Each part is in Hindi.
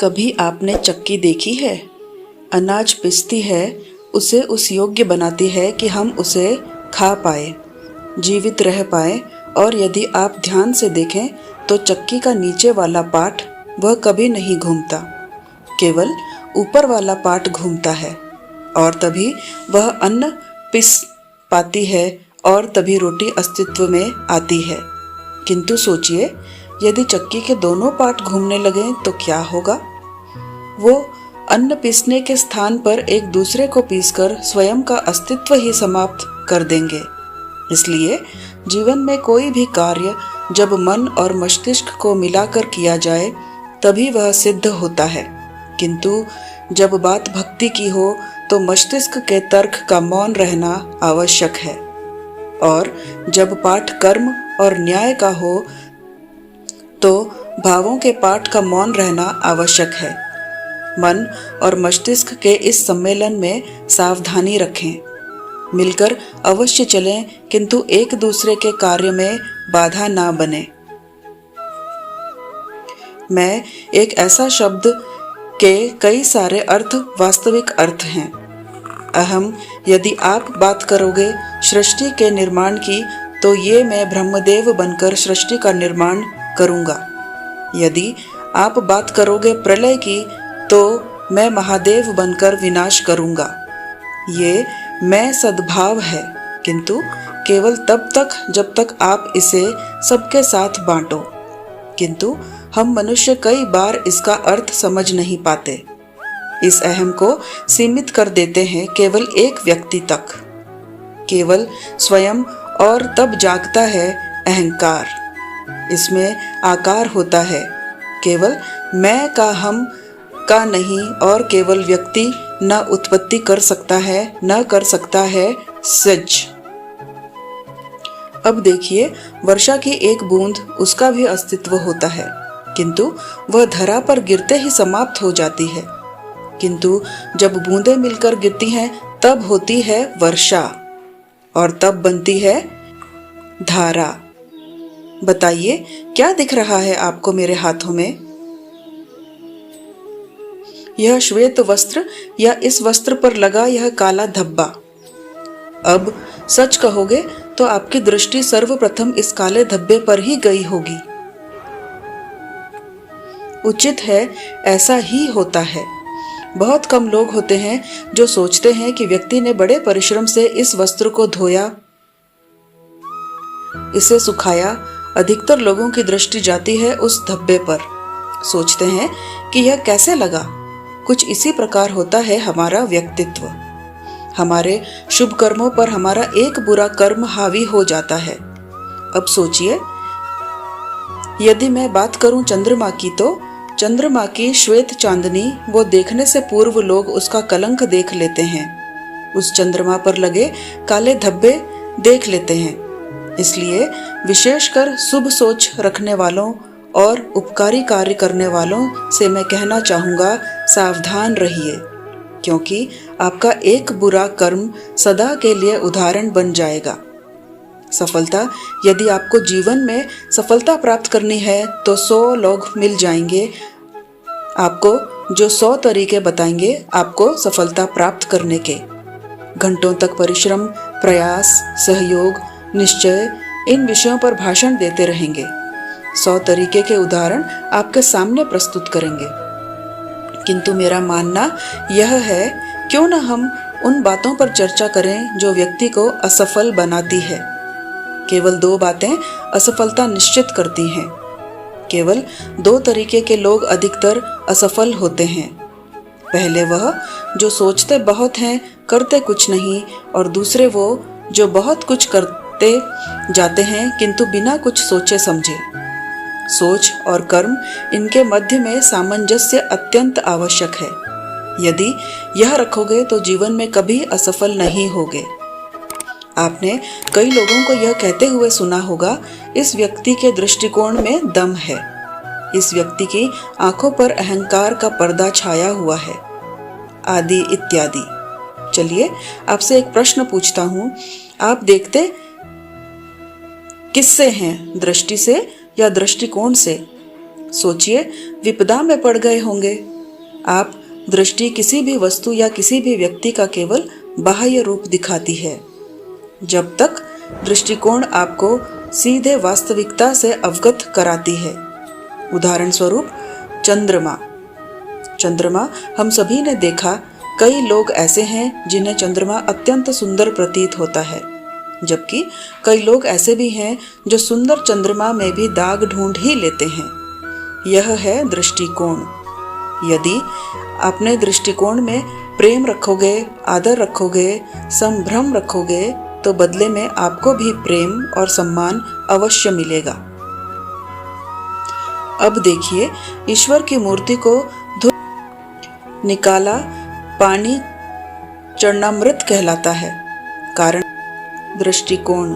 कभी आपने चक्की देखी है? अनाज पीसती है, उसे उस योग्य बनाती है कि हम उसे खा पाए, जीवित रह पाए। और यदि आप ध्यान से देखें तो चक्की का नीचे वाला पार्ट वह कभी नहीं घूमता, केवल ऊपर वाला पार्ट घूमता है और तभी वह अन्न पिस पाती है और तभी रोटी अस्तित्व में आती है। किंतु सोचिए, यदि चक्की के दोनों पार्ट घूमने लगे तो क्या होगा? वो अन्न पीसने के स्थान पर एक दूसरे को पीसकर स्वयं का अस्तित्व ही समाप्त कर देंगे। इसलिए जीवन में कोई भी कार्य जब मन और मस्तिष्क को मिलाकर किया जाए तभी वह सिद्ध होता है। किंतु जब बात भक्ति की हो तो मस्तिष्क के तर्क का मौन रहना आवश्यक है, और जब पाठ कर्म और न्याय का हो तो भावों के पाठ का मौन रहना आवश्यक है। मन और मस्तिष्क के इस सम्मेलन में सावधानी रखें, मिलकर अवश्य चलें, किंतु एक दूसरे के कार्य में बाधा ना बने। मैं एक ऐसा शब्द के कई सारे अर्थ वास्तविक अर्थ हैं। अहम, यदि आप बात करोगे सृष्टि के निर्माण की तो ये मैं ब्रह्मदेव बनकर सृष्टि का निर्माण करूंगा। यदि आप बात करोगे प्रलय की तो मैं महादेव बनकर विनाश करूंगा। ये मैं सद्भाव है, किंतु केवल तब तक जब तक आप इसे सबके साथ बांटो। किंतु हम मनुष्य कई बार इसका अर्थ समझ नहीं पाते। इस अहम को सीमित कर देते हैं केवल एक व्यक्ति तक, केवल स्वयं, और तब जागता है अहंकार। इसमें आकार होता है, केवल मैं का, हम का नहीं, और केवल व्यक्ति न उत्पत्ति कर सकता है न कर सकता है सज। अब देखिए, वर्षा की एक बूंद, उसका भी अस्तित्व होता है, किंतु वह धरा पर गिरते ही समाप्त हो जाती है। किंतु जब बूंदें मिलकर गिरती हैं तब होती है वर्षा, और तब बनती है धारा। बताइए, क्या दिख रहा है आपको मेरे हाथों में? यह श्वेत वस्त्र या इस वस्त्र पर लगा यह काला धब्बा। अब सच कहोगे तो आपकी दृष्टि सर्वप्रथम इस काले धब्बे पर ही गई होगी। उचित है, ऐसा ही होता है। बहुत कम लोग होते हैं जो सोचते हैं कि व्यक्ति ने बड़े परिश्रम से इस वस्त्र को धोया, इसे सुखाया। अधिकतर लोगों की दृष्टि जाती है उस धब्बे पर, सोचते हैं कि यह कैसे लगा। कुछ इसी प्रकार होता है हमारा व्यक्तित्व। हमारे शुभ कर्मों पर हमारा एक बुरा कर्म हावी हो जाता है। अब सोचिए, यदि मैं बात करूं चंद्रमा की तो चंद्रमा की श्वेत चांदनी, वो देखने से पूर्व लोग उसका कलंक देख लेते हैं, उस चंद्रमा पर लगे काले धब्बे देख लेते हैं। इसलिए विशेषकर शुभ सोच रखने वालों और उपकारी कार्य करने वालों से मैं कहना चाहूँगा, सावधान रहिए, क्योंकि आपका एक बुरा कर्म सदा के लिए उदाहरण बन जाएगा। सफलता, यदि आपको जीवन में सफलता प्राप्त करनी है तो 100 लोग मिल जाएंगे आपको, जो 100 तरीके बताएंगे आपको सफलता प्राप्त करने के। घंटों तक परिश्रम, प्रयास, सहयोग, निश्चय, इन विषयों पर भाषण देते रहेंगे। 100 तरीके के उदाहरण आपके सामने प्रस्तुत करेंगे। किंतु मेरा मानना यह है, क्यों न हम उन बातों पर चर्चा करें जो व्यक्ति को असफल बनाती है। केवल 2 बातें असफलता निश्चित करती हैं। केवल 2 तरीके के लोग अधिकतर असफल होते हैं। पहले वह जो सोचते बहुत हैं, करते कुछ नहीं, और दूसरे वो जो बहुत कुछ करते जाते हैं किंतु बिना कुछ सोचे समझे। सोच और कर्म, इनके मध्य में सामंजस्य अत्यंत आवश्यक है। यदि यह रखोगे तो जीवन में कभी असफल नहीं होगे। आपने कई लोगों को यह कहते हुए सुना होगा, इस व्यक्ति के दृष्टिकोण में दम है, इस व्यक्ति की आंखों पर अहंकार का पर्दा छाया हुआ है, आदि इत्यादि। चलिए, आपसे एक प्रश्न पूछता हूँ, आप देखते किससे हैं, दृष्टि से या दृष्टिकोण से? सोचिए, विपदा में पड़ गए होंगे आप दृष्टि किसी भी वस्तु या किसी भी व्यक्ति का केवल बाह्य रूप दिखाती है, जब तक दृष्टिकोण आपको सीधे वास्तविकता से अवगत कराती है। उदाहरण स्वरूप चंद्रमा। चंद्रमा हम सभी ने देखा। कई लोग ऐसे हैं जिन्हें चंद्रमा अत्यंत सुंदर प्रतीत होता है, जबकि कई लोग ऐसे भी हैं जो सुंदर चंद्रमा में भी दाग ढूंढ ही लेते हैं। यह है दृष्टिकोण। यदि अपने दृष्टिकोण में प्रेम रखोगे, आदर रखोगे, संभ्रम रखोगे, तो बदले में आपको भी प्रेम और सम्मान अवश्य मिलेगा। अब देखिए, ईश्वर की मूर्ति को निकाला पानी चरणामृत कहलाता है, कारण दृष्टिकोण।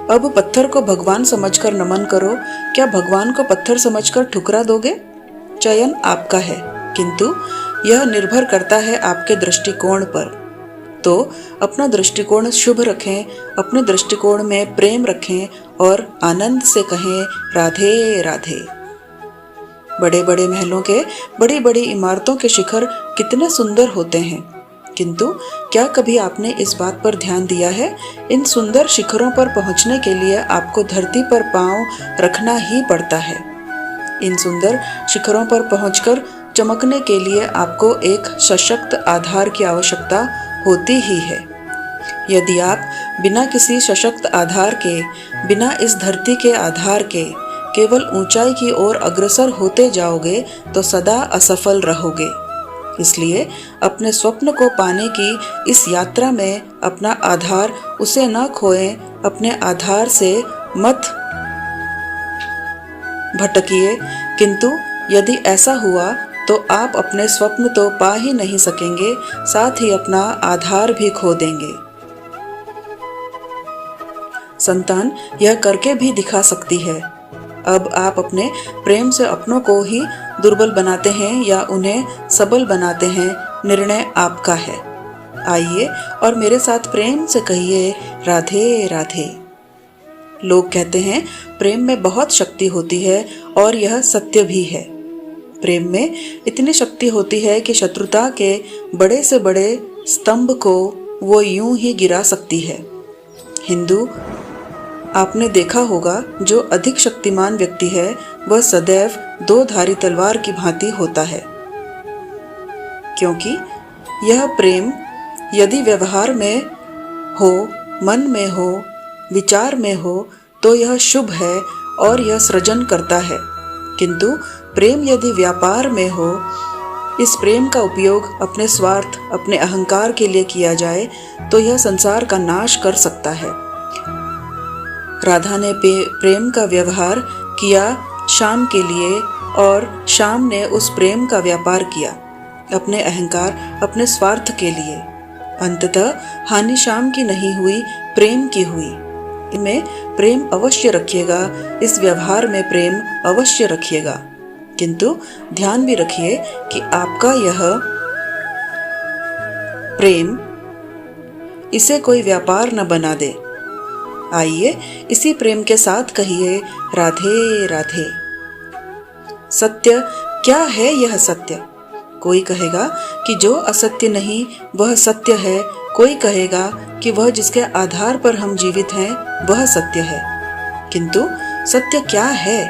अब पत्थर को भगवान समझकर नमन करो। क्या भगवान को पत्थर समझकर ठुकरा दोगे? चयन आपका है, किंतु यह निर्भर करता है आपके दृष्टिकोण पर। तो अपना दृष्टिकोण शुभ रखें, अपने दृष्टिकोण में प्रेम रखें और आनंद से कहें राधे राधे। बड़े बड़े महलों के, बड़ी बड़ी इमारतों के शिखर कितने सुंदर होते हैं, किंतु क्या कभी आपने इस बात पर ध्यान दिया है, इन सुंदर शिखरों पर पहुंचने के लिए आपको धरती पर पांव रखना ही पड़ता है। इन सुंदर शिखरों पर पहुंचकर चमकने के लिए आपको एक सशक्त आधार की आवश्यकता होती ही है। यदि आप बिना किसी सशक्त आधार के, बिना इस धरती के आधार के केवल ऊंचाई की ओर अग्रसर होते जाओगे तो सदा असफल रहोगे। इसलिए अपने स्वप्न को पाने की इस यात्रा में अपना आधार उसे न खोएं, अपने आधार से मत भटकिए। किंतु यदि ऐसा हुआ तो आप अपने स्वप्न तो पा ही नहीं सकेंगे, साथ ही अपना आधार भी खो देंगे। संतान यह करके भी दिखा सकती है। अब आप अपने प्रेम से अपनों को ही दुर्बल बनाते हैं या उन्हें सबल बनाते हैं, निर्णय आपका है। आइए और मेरे साथ प्रेम से कहिए राधे राधे। लोग कहते हैं प्रेम में बहुत शक्ति होती है, और यह सत्य भी है। प्रेम में इतनी शक्ति होती है कि शत्रुता के बड़े से बड़े स्तंभ को वो यूं ही गिरा सकती है। हिंदू आपने देखा होगा, जो अधिक शक्तिमान व्यक्ति है वह सदैव दो धारी तलवार की भांति होता है, क्योंकि यह प्रेम यदि व्यवहार में हो, मन में हो, विचार में हो तो यह शुभ है और यह सृजन करता है। किंतु प्रेम यदि व्यापार में हो, इस प्रेम का उपयोग अपने स्वार्थ, अपने अहंकार के लिए किया जाए तो यह संसार का नाश कर सकता है। राधा ने प्रेम का व्यवहार किया श्याम के लिए, और श्याम ने उस प्रेम का व्यापार किया अपने अहंकार, अपने स्वार्थ के लिए। अंततः हानि श्याम की नहीं हुई, प्रेम की हुई। इनमें प्रेम अवश्य रखिएगा, इस व्यवहार में प्रेम अवश्य रखिएगा, किंतु ध्यान भी रखिए कि आपका यह प्रेम इसे कोई व्यापार न बना दे। आइए इसी प्रेम के साथ कहिए राधे राधे। सत्य क्या है? यह सत्य। कोई कहेगा कि जो असत्य नहीं वह सत्य है, कोई कहेगा कि वह जिसके आधार पर हम जीवित हैं वह सत्य है। किंतु सत्य क्या है?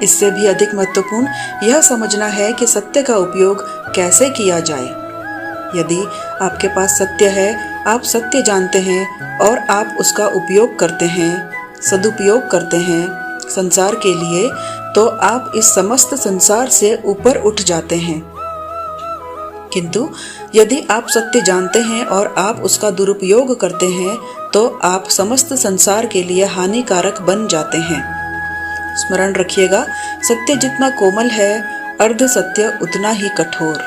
इससे भी अधिक महत्वपूर्ण यह समझना है कि सत्य का उपयोग कैसे किया जाए। यदि आपके पास सत्य है, आप सत्य जानते हैं और आप उसका उपयोग करते हैं, सदुपयोग करते हैं संसार के लिए, तो आप इस समस्त संसार से ऊपर उठ जाते हैं। किंतु यदि आप सत्य जानते हैं और आप उसका दुरुपयोग करते हैं तो आप समस्त संसार के लिए हानिकारक बन जाते हैं। स्मरण रखिएगा, सत्य जितना कोमल है, अर्ध सत्य उतना ही कठोर।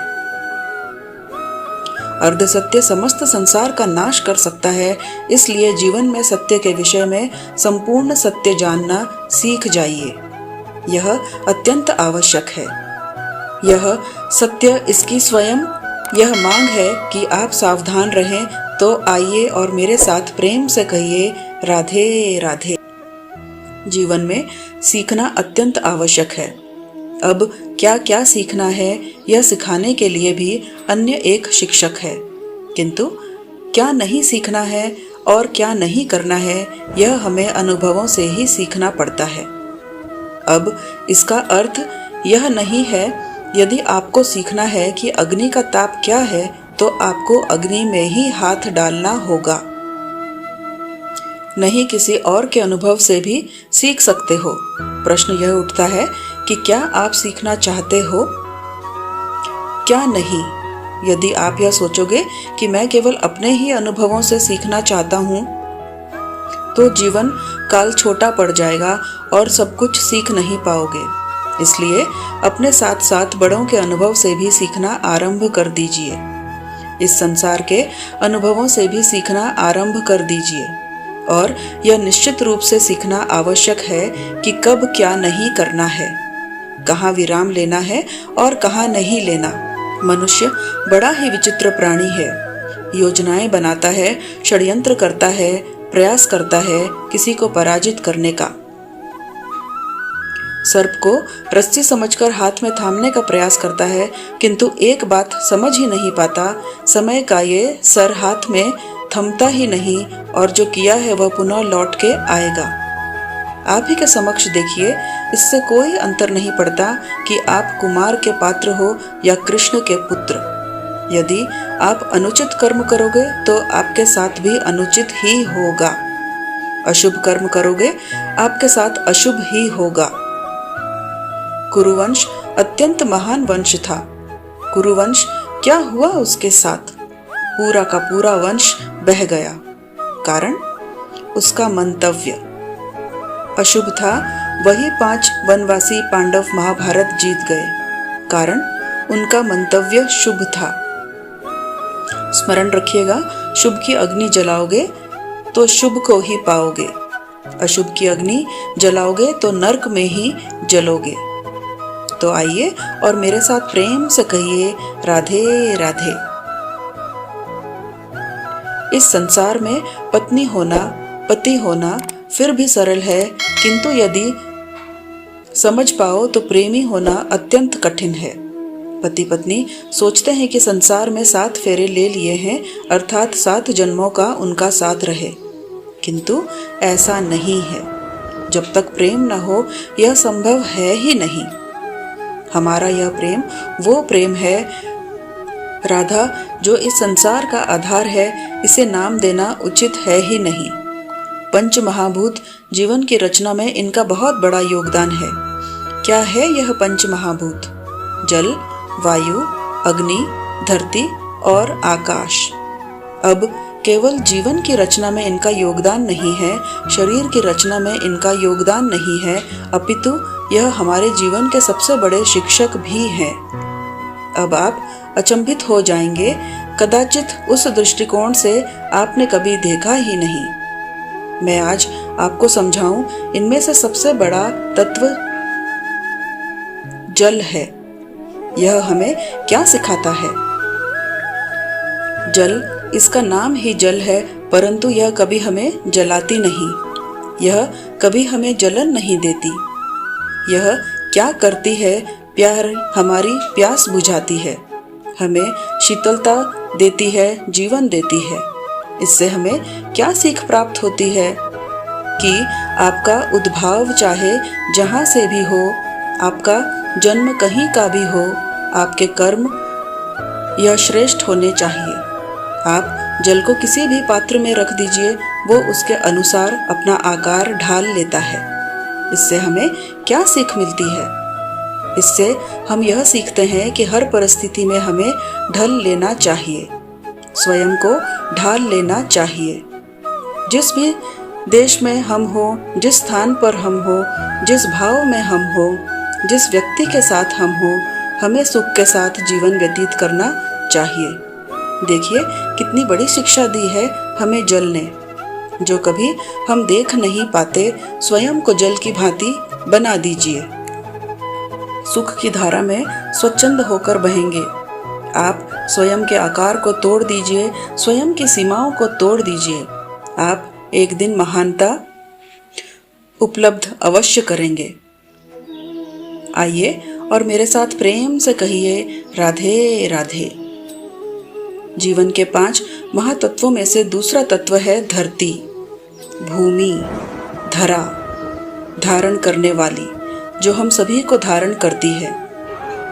अर्ध सत्य समस्त संसार का नाश कर सकता है, इसलिए जीवन में सत्य के विषय में संपूर्ण सत्य जानना सीख जाइए। यह अत्यंत आवश्यक है। यह सत्य इसकी स्वयं यह मांग है कि आप सावधान रहें। तो आइए और मेरे साथ प्रेम से कहिए राधे राधे। जीवन में सीखना अत्यंत आवश्यक है। अब क्या क्या सीखना है यह सिखाने के लिए भी अन्य एक शिक्षक है, किंतु क्या नहीं सीखना है और क्या नहीं करना है यह हमें अनुभवों से ही सीखना पड़ता है। अब इसका अर्थ यह नहीं है यदि आपको सीखना है कि अग्नि का ताप क्या है तो आपको अग्नि में ही हाथ डालना होगा। नहीं किसी और के अनुभव से भी सीख सकते हो। प्रश्न यह उठता है कि क्या आप सीखना चाहते हो, क्या नहीं। यदि आप यह सोचोगे कि मैं केवल अपने ही अनुभवों से सीखना चाहता हूँ तो जीवन काल छोटा पड़ जाएगा और सब कुछ सीख नहीं पाओगे। इसलिए अपने साथ साथ बड़ों के अनुभव से भी सीखना आरंभ कर दीजिए। इस संसार के अनुभवों से भी सीखना आरंभ कर दीजिए और यह निश्चित रूप से सीखना आवश्यक है कि कब क्या नहीं करना है, कहाँ विराम लेना है और कहाँ नहीं लेना। मनुष्य बड़ा ही विचित्र प्राणी है। योजनाएं बनाता है, षड्यंत्र करता है, प्रयास करता है किसी को पराजित करने का। सर्प को रस्सी समझकर हाथ में थामने का प्रयास करता है, किंतु एक बात समझ ही नहीं पाता, समय का ये सर हाथ में थमता ही नहीं और जो किया है वह पुनः लौट के आएगा। आप ही के समक्ष देखिए, इससे कोई अंतर नहीं पड़ता कि आप कुमार के पात्र हो या कृष्ण के पुत्र। यदि आप अनुचित कर्म करोगे तो आपके साथ भी अनुचित ही होगा। अशुभ कर्म करोगे आपके साथ अशुभ ही होगा। कुरुवंश अत्यंत महान वंश था। कुरुवंश क्या हुआ उसके साथ? पूरा का पूरा वंश बह गया। कारण उसका मंतव्य अशुभ था। वही 5 वनवासी पांडव महाभारत जीत गए, कारण उनका मंतव्य शुभ था। स्मरण रखिएगा, शुभ की अग्नि जलाओगे तो शुभ को ही पाओगे, अशुभ की अग्नि जलाओगे तो नरक में ही जलोगे। तो आइए और मेरे साथ प्रेम से कहिए, राधे राधे। इस संसार में पत्नी होना, पति होना फिर भी सरल है, किंतु यदि समझ पाओ तो प्रेमी होना अत्यंत कठिन है। पति पत्नी सोचते हैं कि संसार में 7 फेरे ले लिए हैं, अर्थात 7 जन्मों का उनका साथ रहे, किंतु ऐसा नहीं है। जब तक प्रेम न हो यह संभव है ही नहीं। हमारा यह प्रेम वो प्रेम है राधा जो इस संसार का आधार है, इसे नाम देना उचित है ही नहीं। पंच महाभूत जीवन की रचना में इनका बहुत बड़ा योगदान है। क्या है यह पंच महाभूत? जल, वायु, अग्नि, धरती और आकाश। अब केवल जीवन की रचना में इनका योगदान नहीं है, शरीर की रचना में इनका योगदान नहीं है, अपितु यह हमारे जीवन के सबसे बड़े शिक्षक भी हैं। अब आप अचंभित हो जाएंगे, कदाचित उस दृष्टिकोण से आपने कभी देखा ही नहीं। मैं आज आपको समझाऊं, इनमें से सबसे बड़ा तत्व जल है। यह हमें क्या सिखाता है? जल, इसका नाम ही जल है, परंतु यह कभी हमें जलाती नहीं, यह कभी हमें जलन नहीं देती। यह क्या करती है? प्यार, हमारी प्यास बुझाती है, हमें शीतलता देती है, जीवन देती है। इससे हमें क्या सीख प्राप्त होती है कि आपका उद्भाव चाहे जहाँ से भी हो, आपका जन्म कहीं का भी हो, आपके कर्म यह श्रेष्ठ होने चाहिए। आप जल को किसी भी पात्र में रख दीजिए, वो उसके अनुसार अपना आकार ढाल लेता है। इससे हमें क्या सीख मिलती है? इससे हम यह सीखते हैं कि हर परिस्थिति में हमें ढल लेना चाहिए, स्वयं को ढाल लेना चाहिए। जिस भी देश में हम हो, जिस स्थान पर हम हो, जिस भाव में हम हो, जिस व्यक्ति के साथ हम हो, हमें सुख के साथ जीवन व्यतीत करना चाहिए। देखिए कितनी बड़ी शिक्षा दी है हमें जल ने, जो कभी हम देख नहीं पाते। स्वयं को जल की भांति बना दीजिए, सुख की धारा में स्वच्छंद होकर बहेंगे। आप स्वयं के आकार को तोड़ दीजिए, स्वयं की सीमाओं को तोड़ दीजिए। आप एक दिन महानता उपलब्ध अवश्य करेंगे। आइए और मेरे साथ प्रेम से कहिए राधे राधे। जीवन के 5 महातत्वों में से दूसरा तत्व है धरती, भूमि, धरा, धारण करने वाली, जो हम सभी को धारण करती है।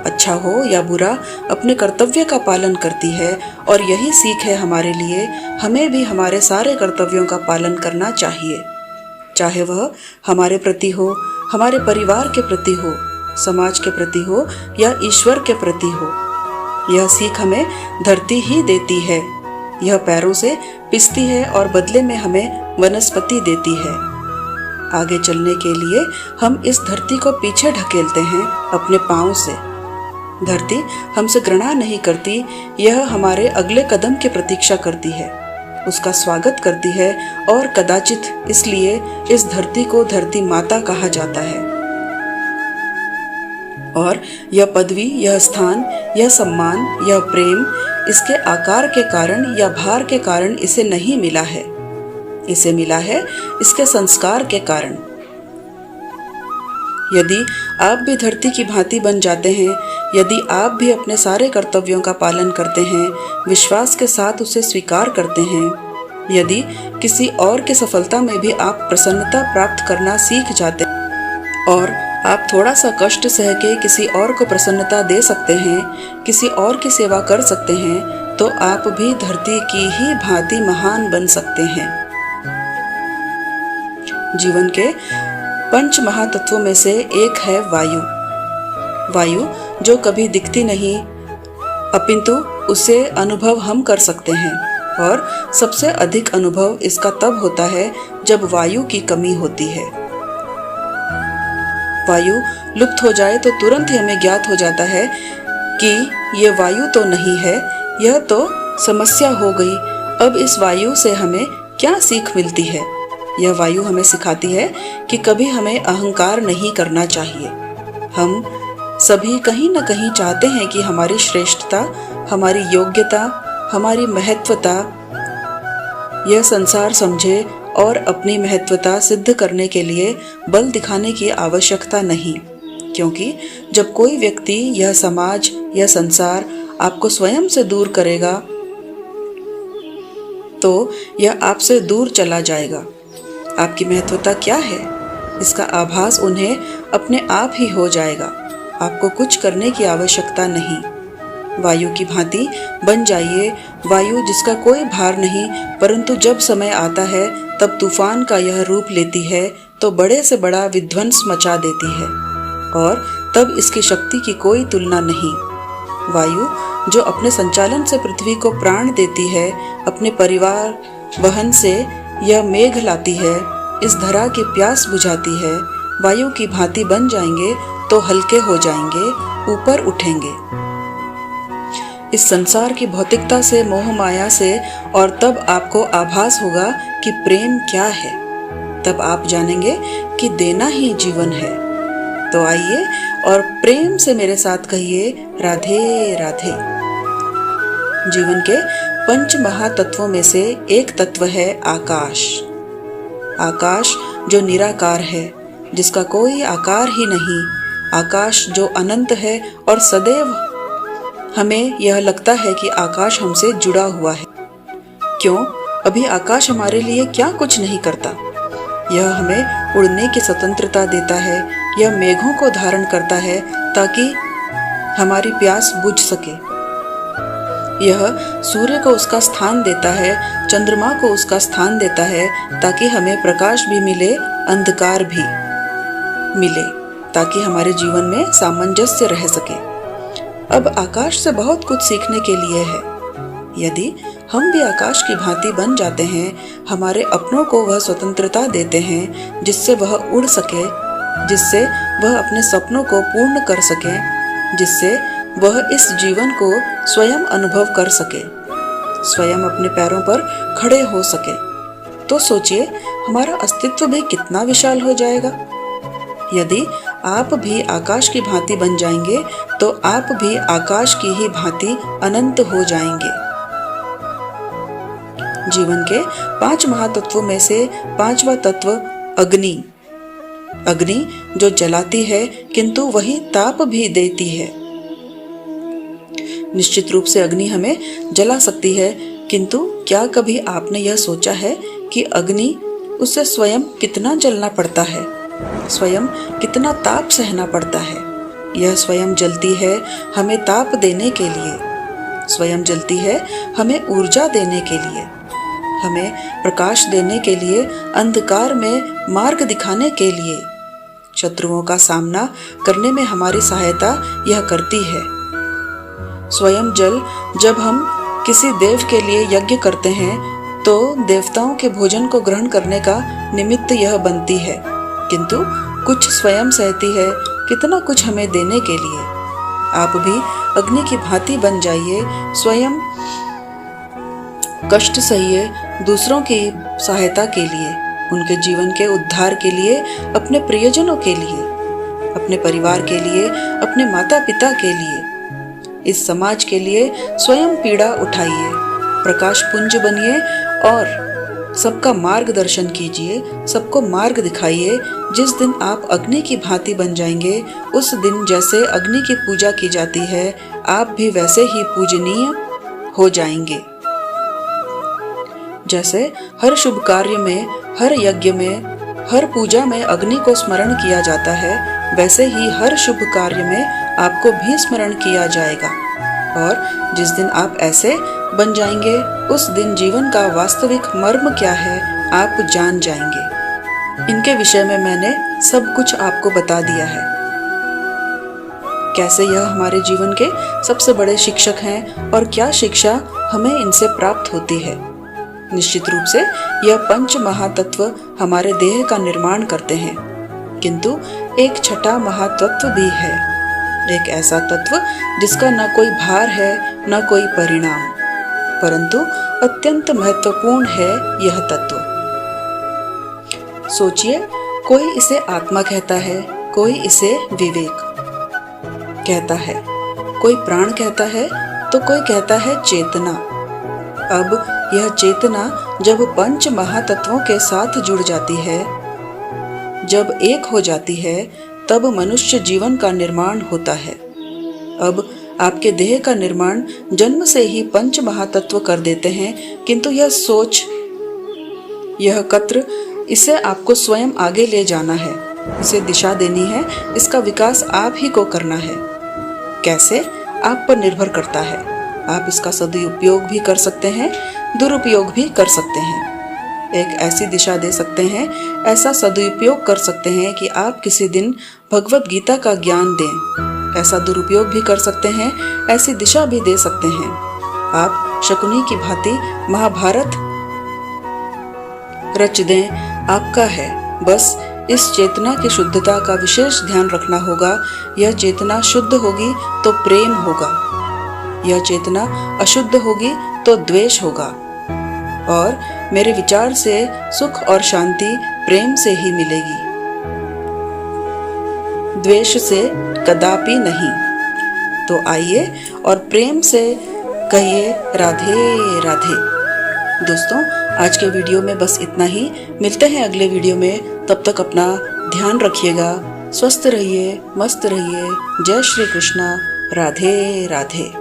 अच्छा हो या बुरा अपने कर्तव्य का पालन करती है और यही सीख है हमारे लिए। हमें भी हमारे सारे कर्तव्यों का पालन करना चाहिए, चाहे वह हमारे प्रति हो, हमारे परिवार के प्रति हो, समाज के प्रति हो या ईश्वर के प्रति हो। यह सीख हमें धरती ही देती है। यह पैरों से पिसती है और बदले में हमें वनस्पति देती है। आगे चलने के लिए हम इस धरती को पीछे ढकेलते हैं अपने पांव से। धरती हमसे घृणा नहीं करती, यह हमारे अगले कदम की प्रतीक्षा करती है, उसका स्वागत करती है और कदाचित इसलिए इस धरती को धरती माता कहा जाता है। और यह पदवी, यह स्थान, यह सम्मान, यह प्रेम इसके आकार के कारण या भार के कारण इसे नहीं मिला है। इसे मिला है इसके संस्कार के कारण। यदि आप भी धरती की भांति बन जाते हैं, यदि आप भी अपने सारे कर्तव्यों का पालन करते हैं, विश्वास के साथ उसे स्वीकार करते हैं, यदि किसी और की सफलता में भी आप प्रसन्नता प्राप्त करना सीख जाते हैं और आप थोड़ा सा कष्ट सह के किसी और को प्रसन्नता दे सकते हैं, किसी और की सेवा कर सकते हैं, तो आप भी धरती की ही भांति महान बन सकते हैं। जीवन के 5 महातत्वों में से एक है वायु। वायु जो कभी दिखती नहीं, अपिंतु उसे अनुभव हम कर सकते हैं और सबसे अधिक अनुभव इसका तब होता है जब वायु की कमी होती है। वायु लुप्त हो जाए तो तुरंत ही हमें ज्ञात हो जाता है कि ये वायु तो नहीं है, यह तो समस्या हो गई। अब इस वायु से हमें क्या सीख मिलती है? यह वायु हमें सिखाती है कि कभी हमें अहंकार नहीं करना चाहिए। हम सभी कहीं न कहीं चाहते हैं कि हमारी श्रेष्ठता, हमारी योग्यता, हमारी महत्वता यह संसार समझे और अपनी महत्वता सिद्ध करने के लिए बल दिखाने की आवश्यकता नहीं, क्योंकि जब कोई व्यक्ति, यह समाज, यह संसार आपको स्वयं से दूर करेगा तो यह आपसे दूर चला जाएगा। आपकी महत्वता क्या है, इसका आभास उन्हें अपने आप ही हो जाएगा। आपको कुछ करने की आवश्यकता नहीं। वायु की भांति बन जाइए, वायु जिसका कोई भार नहीं, परंतु जब समय आता है तब तूफान का यह रूप लेती है तो बड़े से बड़ा विध्वंस मचा देती है और तब इसकी शक्ति की कोई तुलना नहीं। वायु जो अपने संचालन से पृथ्वी को प्राण देती है, अपने परिवार वहन से यह मेघ लाती है, इस धरा की प्यास बुझाती है, वायु की भांति बन जाएंगे तो हल्के हो जाएंगे, ऊपर उठेंगे इस संसार की भौतिकता से, मोह माया से, और तब आपको आभास होगा कि प्रेम क्या है। तब आप जानेंगे कि देना ही जीवन है। तो आइए और प्रेम से मेरे साथ कहिए राधे राधे। जीवन के 5 महातत्वों में से एक तत्व है आकाश। आकाश जो निराकार है, जिसका कोई आकार ही नहीं। आकाश जो अनंत है और सदैव हमें यह लगता है कि आकाश हमसे जुड़ा हुआ है। क्यों? अभी आकाश हमारे लिए क्या कुछ नहीं करता। यह हमें उड़ने की स्वतंत्रता देता है, यह मेघों को धारण करता है ताकि हमारी प्यास बुझ सके। यह सूर्य को उसका स्थान देता है, चंद्रमा को उसका स्थान देता है ताकि हमें प्रकाश भी मिले, अंधकार भी मिले, ताकि हमारे जीवन में सामंजस्य रह सके। अब आकाश से बहुत कुछ सीखने के लिए है। यदि हम भी आकाश की भांति बन जाते हैं, हमारे अपनों को वह स्वतंत्रता देते हैं जिससे वह उड़ सके, जिससे वह अपने सपनों को पूर्ण कर सके, जिससे वह इस जीवन को स्वयं अनुभव कर सके, स्वयं अपने पैरों पर खड़े हो सके, तो सोचिए हमारा अस्तित्व भी कितना विशाल हो जाएगा। यदि आप भी आकाश की भांति बन जाएंगे तो आप भी आकाश की ही भांति अनंत हो जाएंगे। जीवन के 5 महातत्वों में से 5वां तत्व अग्नि। अग्नि जो जलाती है किंतु वही ताप भी देती है। निश्चित रूप से अग्नि हमें जला सकती है, किंतु क्या कभी आपने यह सोचा है कि अग्नि, उसे स्वयं कितना जलना पड़ता है, स्वयं कितना ताप सहना पड़ता है। यह स्वयं जलती है हमें ताप देने के लिए, स्वयं जलती है हमें ऊर्जा देने के लिए, हमें प्रकाश देने के लिए, अंधकार में मार्ग दिखाने के लिए, शत्रुओं का सामना करने में हमारी सहायता यह करती है। स्वयं जल जब हम किसी देव के लिए यज्ञ करते हैं तो देवताओं के भोजन को ग्रहण करने का निमित्त यह बनती है, किंतु कुछ स्वयं सहती है कितना कुछ हमें देने के लिए। आप भी अग्नि की भांति बन जाइए, स्वयं कष्ट सहिए दूसरों की सहायता के लिए, उनके जीवन के उद्धार के लिए, अपने प्रियजनों के लिए, अपने परिवार के लिए, अपने माता पिता के लिए, इस समाज के लिए स्वयं पीड़ा उठाइए, प्रकाश पुंज बनिए और सबका मार्गदर्शन कीजिए, सबको मार्ग दिखाइए। जिस दिन आप अग्नि की भांति बन जाएंगे, उस दिन जैसे अग्नि की पूजा की जाती है, आप भी वैसे ही पूजनीय हो जाएंगे। जैसे हर शुभ कार्य में, हर यज्ञ में, हर पूजा में अग्नि को स्मरण किया जाता है, वैसे ही हर शुभ कार्य में आपको भी स्मरण किया जाएगा। और जिस दिन आप ऐसे बन जाएंगे, उस दिन जीवन का वास्तविक मर्म क्या है आप जान जाएंगे। इनके विषय में मैंने सब कुछ आपको बता दिया है, कैसे यह हमारे जीवन के सबसे बड़े शिक्षक हैं और क्या शिक्षा हमें इनसे प्राप्त होती है। निश्चित रूप से यह पंच महातत्व हमारे देह का निर्माण करते हैं, किंतु एक छठा महातत्व भी है, एक ऐसा तत्व जिसका न कोई भार है न कोई परिणाम, परंतु अत्यंत महत्वपूर्ण है यह तत्व। सोचिए, कोई इसे आत्मा कहता है, कोई इसे विवेक कहता है, कोई प्राण कहता है तो कोई कहता है चेतना। अब यह चेतना जब पंच महातत्वों के साथ जुड़ जाती है, जब एक हो जाती है, तब मनुष्य जीवन का निर्माण होता है। अब आपके देह का निर्माण जन्म से ही पंच महातत्व कर देते हैं, किंतु यह सोच, यह कत्र, इसे आपको स्वयं आगे ले जाना है, इसे दिशा देनी है, इसका विकास आप ही को करना है। कैसे, आप पर निर्भर करता है। आप इसका सदुपयोग भी कर सकते हैं, दुरुपयोग भी कर सकते हैं। एक ऐसी दिशा दे सकते हैं, ऐसा सदुपयोग कर सकते हैं कि आप किसी दिन भगवत गीता का ज्ञान दें। ऐसा दुरुपयोग भी कर सकते हैं, ऐसी दिशा भी दे सकते हैं। आप शकुनी की भांति महाभारत रच दें, आपका है। बस इस चेतना की शुद्धता का विशेष ध्यान रखना होगा। यह चेतना शुद्ध होगी तो प्रेम होगा, यह चेतना अशुद्ध होगी तो द्वेष होगा। और मेरे विचार से सुख और शांति प्रेम से ही मिलेगी, द्वेष से कदापि नहीं। तो आइए और प्रेम से कहिए राधे राधे। दोस्तों, आज के वीडियो में बस इतना ही। मिलते हैं अगले वीडियो में, तब तक अपना ध्यान रखिएगा, स्वस्थ रहिए, मस्त रहिए। जय श्री कृष्णा, राधे राधे।